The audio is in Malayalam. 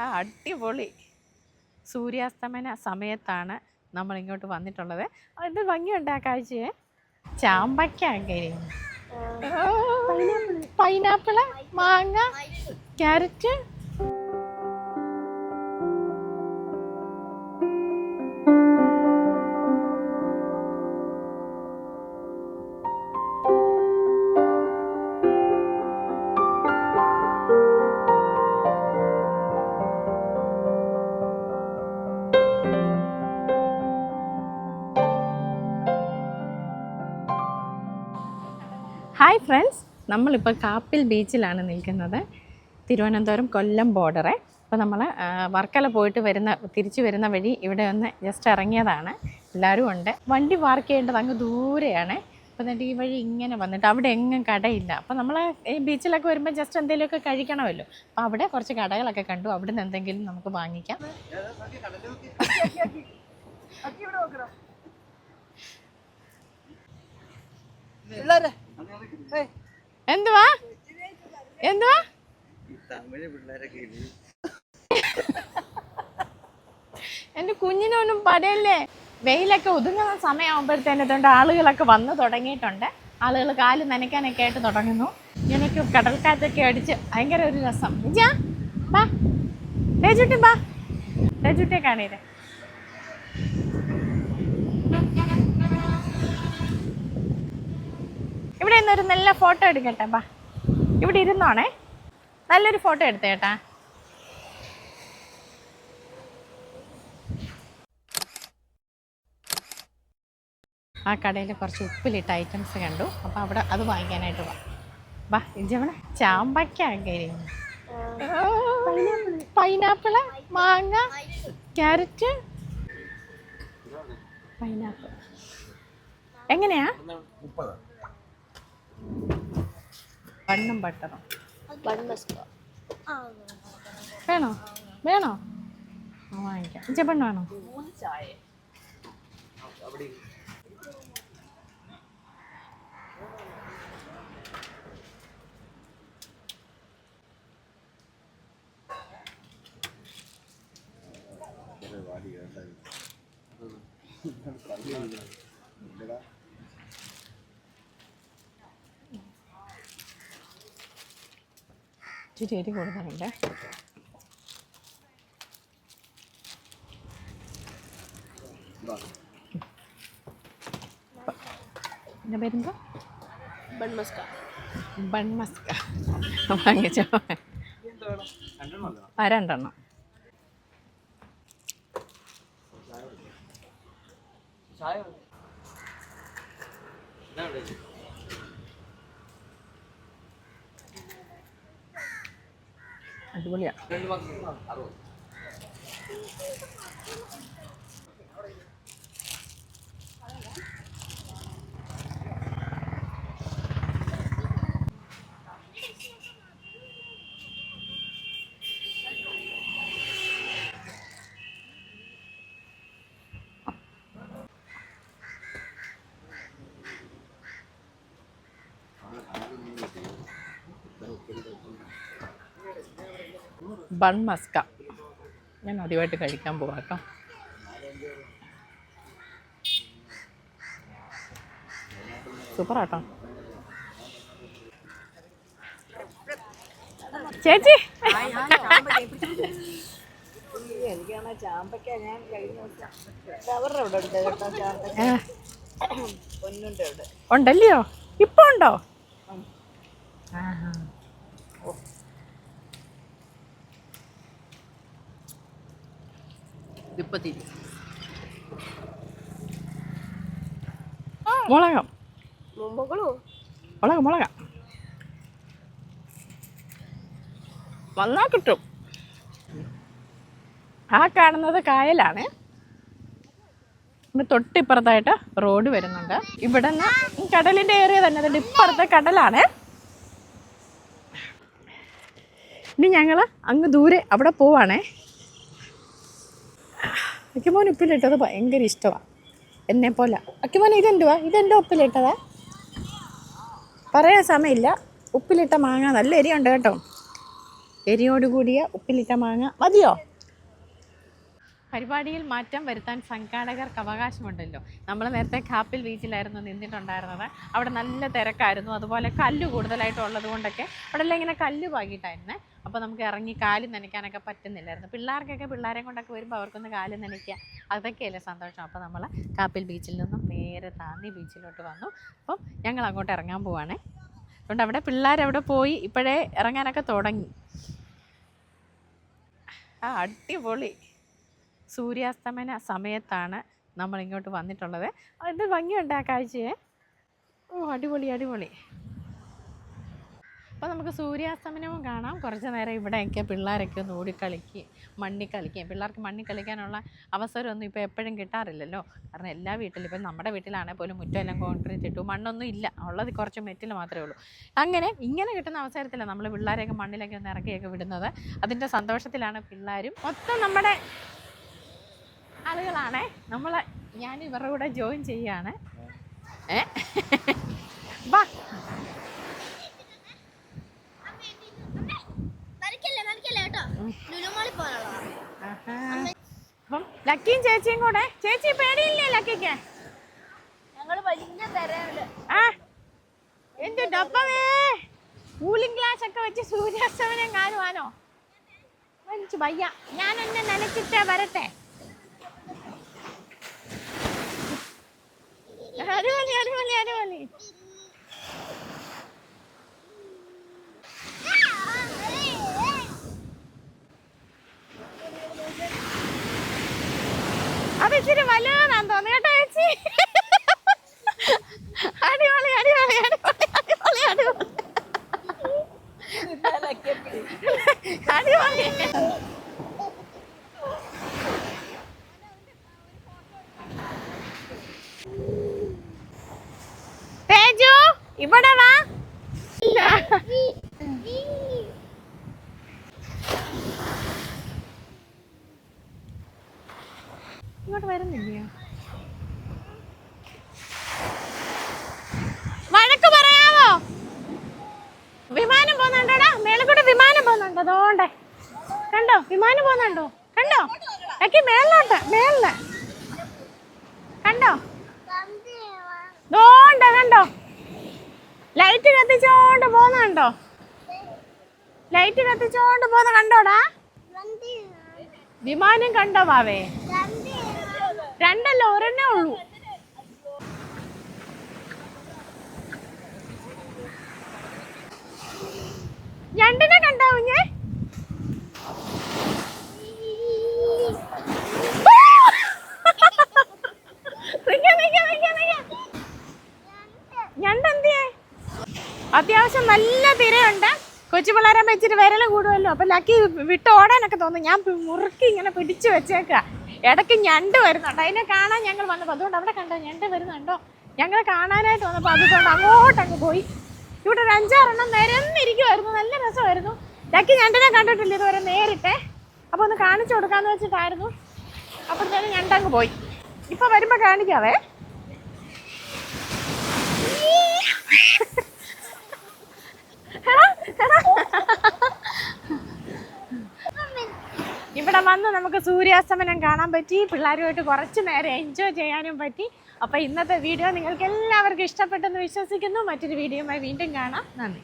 അടിപൊളി സൂര്യാസ്തമന സമയത്താണ് നമ്മളിങ്ങോട്ട് വന്നിട്ടുള്ളത്. എന്ത് ഭംഗിയുണ്ട് ആ കാഴ്ചയെ. ചാമ്പയ്ക്ക കരിയും, പൈനാപ്പിള്, മാങ്ങ, ക്യാരറ്റ്. ഹായ് ഫ്രണ്ട്സ്, നമ്മളിപ്പോൾ കാപ്പിൽ ബീച്ചിലാണ് നിൽക്കുന്നത്. തിരുവനന്തപുരം കൊല്ലം ബോർഡറെ. അപ്പോൾ നമ്മൾ വർക്കല പോയിട്ട് തിരിച്ചു വരുന്ന വഴി ഇവിടെ ഒന്ന് ജസ്റ്റ് ഇറങ്ങിയതാണ്. എല്ലാവരും ഉണ്ട്. വണ്ടി പാർക്ക് ചെയ്യേണ്ടത് അങ്ങ് ദൂരെയാണ്. അപ്പോൾ എന്നിട്ട് ഈ വഴി ഇങ്ങനെ വന്നിട്ട് അവിടെ എങ്ങും കടയില്ല. അപ്പോൾ നമ്മൾ ഈ ബീച്ചിലൊക്കെ വരുമ്പോൾ ജസ്റ്റ് എന്തെങ്കിലുമൊക്കെ കഴിക്കണമല്ലോ. അപ്പോൾ അവിടെ കുറച്ച് കടകളൊക്കെ കണ്ടു. അവിടെ നിന്ന് എന്തെങ്കിലും നമുക്ക് വാങ്ങിക്കാം. എന്തുവാ എന്തുവാ എന്റെ കുഞ്ഞിനൊന്നും പടയല്ലേ. വെയിലൊക്കെ ഒതുങ്ങുന്ന സമയമാകുമ്പോഴത്തേനതുകൊണ്ട് ആളുകളൊക്കെ വന്നു തുടങ്ങിയിട്ടുണ്ട്. ആളുകൾ കാല് നനയ്ക്കാനൊക്കെ ആയിട്ട് തുടങ്ങുന്നു. എനിക്ക് കടൽക്കാറ്റൊക്കെ അടിച്ച് ഭയങ്കര ഒരു രസം. ബാ തേജുട്ടി, ബാ തേജുട്ടിയെ കാണീരേ. ഇവിടെ നിന്നൊരു നല്ല ഫോട്ടോ എടുക്കട്ടെ. ബാ ഇവിടെ ഇരുന്നോണേ, നല്ലൊരു ഫോട്ടോ എടുത്തേട്ടാ. ആ കടയിൽ കുറച്ച് ഉപ്പിലിട്ട ഐറ്റംസ് കണ്ടു. അപ്പോൾ അവിടെ അത് വാങ്ങിക്കാനായിട്ട് ബാ. ഇജവണ ചാമ്പയ്ക്ക കരിയും, പൈനാപ്പിള്, മാങ്ങ, ക്യാരറ്റ്. പൈനാപ്പിൾ എങ്ങനെയാ? ബണ്ണും ബട്ടറും വേണോ? വേണോ? വാങ്ങിക്കാം. ഇച്ചപ്പണ്ണ് വേണോ? ഇച്ചിരി എരി കൊടുക്കുന്നുണ്ട്. എൻ്റെ പേരെന്തോ? ബൺമസ്ക. ബൺമസ്ക വാങ്ങിച്ചോ? രണ്ടെണ്ണം. അടിപൊളിയാ. ബൺമസ്ക ഞാൻ ആദ്യമായിട്ട് കഴിക്കാൻ പോവാം കേട്ടോ. സൂപ്പറാട്ടോ ചേച്ചി. ഉണ്ടല്ലയോ? ഇപ്പൊ ഉണ്ടോ? മുളകം മുളക് മുളക വന്നാൽ കിട്ടും. ആ കാണുന്നത് കായലാണ്. തൊട്ടിപ്പുറത്തായിട്ട് റോഡ് വരുന്നുണ്ട്. ഇവിടെ നിന്ന് കടലിൻ്റെ ഏരിയ തന്നെ. അതിൻ്റെ ഇപ്പുറത്തെ കടലാണ്. ഇനി ഞങ്ങൾ അങ്ങ് ദൂരെ അവിടെ പോവാണേ. അക്കിമോൻ ഉപ്പിലിട്ടത് ഭയങ്കര ഇഷ്ടമാണ്, എന്നെ പോലെ. അക്കിമോൻ ഇതെന്തുവാ? ഇതെൻ്റെ ഉപ്പിലിട്ടതാ? പറയാൻ സമയമില്ല. ഉപ്പിലിട്ട മാങ്ങ നല്ല എരിയുണ്ട് കേട്ടോ. എരിയോടുകൂടിയ ഉപ്പിലിട്ട മാങ്ങ മതിയോ? പരിപാടിയിൽ മാറ്റം വരുത്താൻ സംഘാടകർക്ക് അവകാശമുണ്ടല്ലോ. നമ്മൾ നേരത്തെ കാപ്പിൽ ബീച്ചിലായിരുന്നു നിന്നിട്ടുണ്ടായിരുന്നത്. അവിടെ നല്ല തിരക്കായിരുന്നു. അതുപോലെ കല്ല് കൂടുതലായിട്ടുള്ളത് കൊണ്ടൊക്കെ അവിടെ എല്ലാം ഇങ്ങനെ കല്ല് പാകിയിട്ടായിരുന്നേ. അപ്പോൾ നമുക്ക് ഇറങ്ങി കാല് നനയ്ക്കാനൊക്കെ പറ്റുന്നില്ലായിരുന്നു. പിള്ളേരെ കൊണ്ടൊക്കെ വരുമ്പോൾ അവർക്കൊന്ന് കാല് നനയ്ക്കുക, അതൊക്കെയല്ലേ സന്തോഷം. അപ്പോൾ നമ്മൾ കാപ്പിൽ ബീച്ചിൽ നിന്നും നേരെ താന്നി ബീച്ചിലോട്ട് വന്നു. അപ്പം ഞങ്ങൾ അങ്ങോട്ട് ഇറങ്ങാൻ പോവാണേ. അതുകൊണ്ട് അവിടെ പിള്ളേരവിടെ പോയി ഇപ്പോഴേ ഇറങ്ങാനൊക്കെ തുടങ്ങി. അടിപൊളി സൂര്യാസ്തമന സമയത്താണ് നമ്മളിങ്ങോട്ട് വന്നിട്ടുള്ളത്. എന്ത് ഭംഗിയുണ്ട് ആ കാഴ്ചയെ. അടിപൊളി. അപ്പോൾ നമുക്ക് സൂര്യാസ്തമനവും കാണാം. കുറച്ച് നേരം ഇവിടെയൊക്കെ പിള്ളേരൊക്കെ ഒന്ന് ഓടിക്കളിക്കുകയും മണ്ണിൽ കളിക്കുകയും. പിള്ളേർക്ക് മണ്ണിൽ കളിക്കാനുള്ള അവസരമൊന്നും ഇപ്പോൾ എപ്പോഴും കിട്ടാറില്ലല്ലോ. കാരണം എല്ലാ വീട്ടിലും, ഇപ്പം നമ്മുടെ വീട്ടിലാണെങ്കിൽ പോലും മുറ്റമെല്ലാം കോൺക്രീറ്റ് ഇട്ടു, മണ്ണൊന്നും ഇല്ല, ഉള്ളത് കുറച്ച് മെറ്റിൽ മാത്രമേ ഉള്ളൂ. ഇങ്ങനെ കിട്ടുന്ന അവസരത്തിലാണ് നമ്മൾ പിള്ളേരെയൊക്കെ മണ്ണിലൊക്കെ ഒന്ന് ഇറക്കിയൊക്കെ വിടുന്നത്. അതിൻ്റെ സന്തോഷത്തിലാണ് പിള്ളേരും. മൊത്തം നമ്മുടെ ആളുകളാണേ. ഞാൻ ഇവരുടെ കൂടെ ജോയിൻ ചെയ്യാണ്. വാ, അപ്പം ലക്കിയും ചേച്ചിയും കൂടെ. ചേച്ചി പേടിയില്ലേ ലക്കിക്ക്? എന്റെ ഡപ്പമേ, കൂളിംഗ് ഗ്ലാസ് ഒക്കെ വെച്ച് സൂര്യാസ്തമനം കാണുവാനോ? എനിക്ക് വയ്യ, ഞാനൊന്നെ നനച്ചിട്ടേ വരട്ടെ. അടിപൊളി. അത് ഇച്ചിരി വലുതാണെന്ന് തോന്നി കേട്ടോ ചേച്ചി. അടിപൊളി. തേജു ഇവിടെ വാ. ഇങ്ങോട്ട് വരുന്നില്ലയോ? വഴക്ക് പറയാമോ? വിമാനം പോകുന്നുണ്ടോടാ? മേളിക്കൂടെ വിമാനം പോകുന്നുണ്ടോ? അതുകൊണ്ടേ കണ്ടോ, വിമാനം പോകുന്നുണ്ടോ? കണ്ടോ? ഒക്കെ മേളിലോട്ട്, മേളില് കണ്ടോ? കണ്ടോ? ലൈറ്റ് കത്തിച്ചോണ്ട് പോകുന്നുണ്ടോ? ലൈറ്റ് കത്തിച്ചോണ്ട് പോകുന്ന കണ്ടോടാ? വിമാനം കണ്ടോ വാവേ? രണ്ടല്ല, ഒരെണ്ണേ ഉള്ളൂ. ഞണ്ടിനെ കണ്ടോ കുഞ്ഞേ? ഞണ്ടെന്തിയേ? അത്യാവശ്യം നല്ല തിരയുണ്ട്. കൊച്ചു പിള്ളേരെ വെച്ചിട്ട് വിരൽ കൂടുമല്ലോ. അപ്പൊ ലക്കി വിട്ട് ഓടാനൊക്കെ തോന്നും. ഞാൻ മുറുക്കി ഇങ്ങനെ പിടിച്ചു വെച്ചേക്കുക. ഇടയ്ക്ക് ഞണ്ട് വരുന്നുണ്ട്. അതിനെ കാണാൻ ഞങ്ങൾ വന്നപ്പോൾ, അതുകൊണ്ട് അവിടെ കണ്ടോ ഞണ്ട് വരുന്നുണ്ടോ? ഞങ്ങൾ കാണാനായിട്ട് വന്നപ്പോൾ അതുകൊണ്ട് അങ്ങോട്ടങ്ങ് പോയി. ഇവിടെ ഒരു 5-6 എണ്ണം നിരന്നിരിക്കുമായിരുന്നു. നല്ല രസമായിരുന്നു. ലക്കി ഞണ്ടിനെ കണ്ടിട്ടില്ല ഇതുവരെ നേരിട്ടെ. അപ്പോൾ ഒന്ന് കാണിച്ചു കൊടുക്കാമെന്ന് വെച്ചിട്ടായിരുന്നു. അപ്പോഴത്തേനും ഞണ്ടങ്ങ് പോയി. ഇപ്പോൾ വരുമ്പോൾ കാണിക്കാവേ. ഇവിടെ വന്ന് നമുക്ക് സൂര്യാസ്തമനം കാണാൻ പറ്റി. പിള്ളേരുമായിട്ട് കുറച്ച് നേരം എൻജോയ് ചെയ്യാനും പറ്റി. അപ്പോൾ ഇന്നത്തെ വീഡിയോ നിങ്ങൾക്ക് എല്ലാവർക്കും ഇഷ്ടപ്പെട്ടെന്ന് വിശ്വസിക്കുന്നു. മറ്റൊരു വീഡിയോയുമായി വീണ്ടും കാണാം. നന്ദി.